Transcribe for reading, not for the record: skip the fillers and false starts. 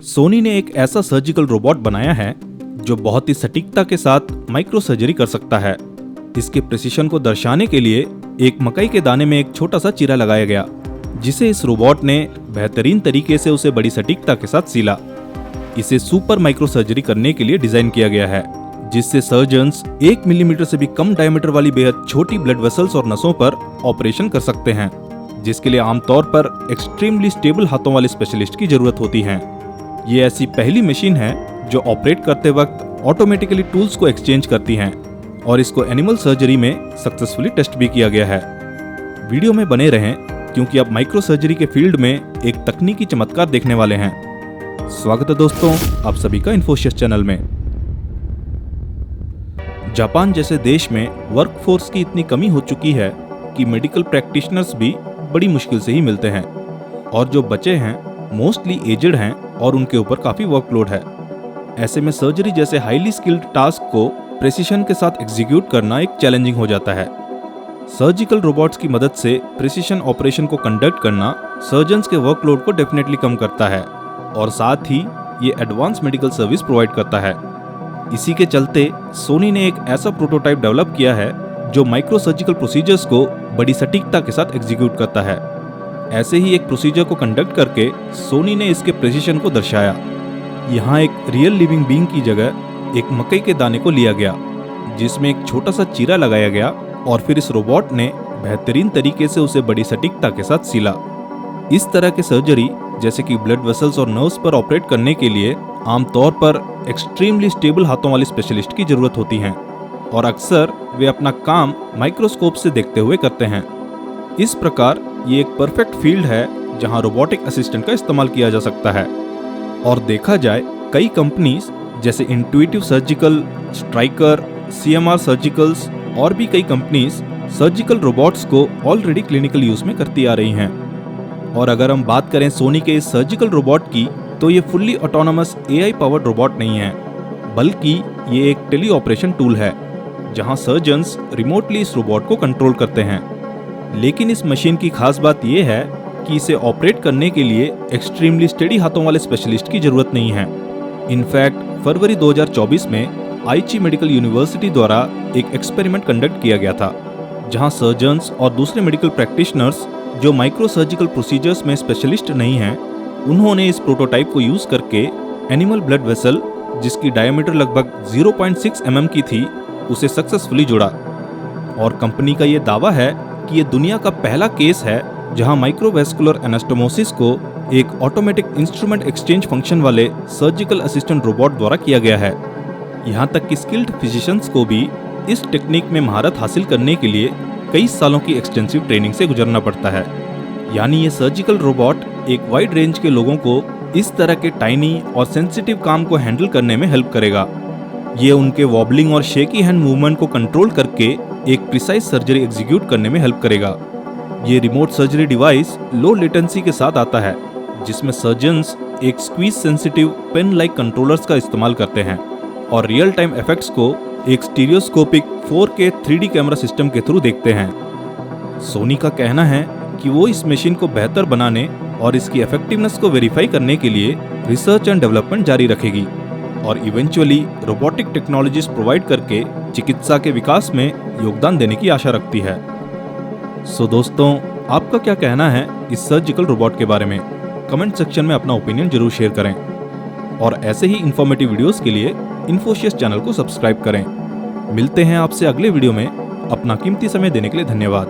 सोनी ने एक ऐसा सर्जिकल रोबोट बनाया है जो बहुत ही सटीकता के साथ माइक्रो सर्जरी कर सकता है। इसके प्रिसिशन को दर्शाने के लिए एक मकई के दाने में एक छोटा सा चीरा लगाया गया, जिसे इस रोबोट ने बेहतरीन तरीके से उसे बड़ी सटीकता के साथ सीला। इसे सुपर माइक्रो सर्जरी करने के लिए डिजाइन किया गया है, जिससे सर्जन्स 1 मिलीमीटर से भी कम डायमीटर वाली बेहद छोटी ब्लड वेसल्स और नसों पर ऑपरेशन कर सकते हैं, जिसके लिए आमतौर पर एक्सट्रीमली स्टेबल हाथों वाले स्पेशलिस्ट की जरूरत होती है। ये ऐसी पहली मशीन है जो ऑपरेट करते वक्त ऑटोमेटिकली टूल्स को एक्सचेंज करती हैं और इसको एनिमल सर्जरी में सक्सेसफुली टेस्ट भी किया गया है। वीडियो में बने रहें क्योंकि अब माइक्रो सर्जरी के फील्ड में एक तकनीकी चमत्कार देखने वाले हैं। स्वागत है दोस्तों आप सभी का इन्फोसिस चैनल में। जापान जैसे देश में वर्कफोर्स की इतनी कमी हो चुकी है कि मेडिकल प्रैक्टिशनर्स भी बड़ी मुश्किल से ही मिलते हैं, और जो बचे हैं मोस्टली एजेड हैं और उनके ऊपर काफी वर्कलोड है। ऐसे में सर्जरी जैसे हाईली स्किल्ड टास्क को प्रिसिशन के साथ एग्जीक्यूट करना एक चैलेंजिंग हो जाता है। सर्जिकल रोबोट्स की मदद से प्रिसिशन ऑपरेशन को कंडक्ट करना सर्जन्स के वर्कलोड को डेफिनेटली कम करता है और साथ ही ये एडवांस मेडिकल सर्विस प्रोवाइड करता है। इसी के चलते सोनी ने एक ऐसा प्रोटोटाइप डेवलप किया है जो माइक्रो सर्जिकल प्रोसीजर्स को बड़ी सटीकता के साथ एग्जीक्यूट करता है। ऐसे ही एक प्रोसीजर को कंडक्ट करके सोनी ने इसके प्रिसिशन को दर्शाया। यहाँ एक रियल लिविंग बीइंग की जगह एक मकई के दाने को लिया गया, जिसमें एक छोटा सा चीरा लगाया गया और फिर इस रोबोट ने बेहतरीन तरीके से उसे बड़ी सटीकता के साथ सीला। इस तरह के सर्जरी जैसे कि ब्लड वेसल्स और नर्व्स पर ऑपरेट करने के लिए आमतौर पर एक्सट्रीमली स्टेबल हाथों वाले स्पेशलिस्ट की जरूरत होती है और अक्सर वे अपना काम माइक्रोस्कोप से देखते हुए करते हैं। इस प्रकार ये एक परफेक्ट फील्ड है जहां रोबोटिक असिस्टेंट का इस्तेमाल किया जा सकता है। और देखा जाए कई कंपनीज जैसे intuitive surgical, striker, CMR surgicals और भी कई कंपनीज सर्जिकल रोबोट्स को ऑलरेडी क्लिनिकल यूज में करती आ रही हैं। और अगर हम बात करें सोनी के इस सर्जिकल रोबोट की, तो ये fully autonomous AI powered robot नहीं है, बल्कि ये एक टेली ऑपरेशन टूल है जहां सर्जन्स रिमोटली इस रोबोट को कंट्रोल करते हैं। लेकिन इस मशीन की खास बात यह है कि इसे ऑपरेट करने के लिए एक्सट्रीमली स्टेडी हाथों वाले स्पेशलिस्ट की जरूरत नहीं है। इनफैक्ट फरवरी 2024 में आईची मेडिकल यूनिवर्सिटी द्वारा एक एक्सपेरिमेंट कंडक्ट किया गया था, जहां सर्जन्स और दूसरे मेडिकल प्रैक्टिशनर्स जो माइक्रो सर्जिकल प्रोसीजर्स में स्पेशलिस्ट नहीं हैं, उन्होंने इस प्रोटोटाइप को यूज करके एनिमल ब्लड वेसल जिसकी डायमीटर लगभग 0.6 mm की थी, उसे सक्सेसफुली जोड़ा। और कंपनी का ये दावा है कि ये दुनिया का पहला केस है जहां माइक्रोवेस्कुलर एनास्टोमोसिस को एक ऑटोमेटिक इंस्ट्रूमेंट एक्सचेंज फंक्शन वाले सर्जिकल असिस्टेंट रोबोट द्वारा किया गया है। यहां तक कि स्किल्ड फिजिशियंस को भी इस टेक्निक में महारत हासिल करने के लिए कई सालों की एक्सटेंसिव ट्रेनिंग से गुजरना पड़ता है। यानी ये सर्जिकल रोबोट एक वाइड रेंज के लोगों को इस तरह के टाइनी और सेंसिटिव काम को हैंडल करने में हेल्प करेगा। ये उनके वॉबलिंग और शेकी हैंड मूवमेंट को कंट्रोल करके एक प्रिसाइज सर्जरी एग्जीक्यूट करने में हेल्प करेगा। ये remote surgery device low latency के साथ आता है, जिसमें सर्जन्स एक squeeze sensitive pen like controllers का इस्तेमाल करते हैं और रियल टाइम इफेक्ट्स को एक stereoscopic 4K 3D camera system के थ्रू देखते हैं। सोनी का कहना है कि वो इस मशीन को बेहतर बनाने और इसकी इफेक्टिवनेस को वेरीफाई करने के लिए रिसर्च एंड डेवलपमेंट जारी रखेगी और इवेंचुअली रोबोटिक टेक्नोलॉजीज प्रोवाइड करके चिकित्सा के विकास में योगदान देने की आशा रखती है। सो दोस्तों, आपका क्या कहना है इस सर्जिकल रोबोट के बारे में? कमेंट सेक्शन में अपना ओपिनियन जरूर शेयर करें और ऐसे ही इंफॉर्मेटिव वीडियोस के लिए इन्फोसिस चैनल को सब्सक्राइब करें। मिलते हैं आपसे अगले वीडियो में। अपना कीमती समय देने के लिए धन्यवाद।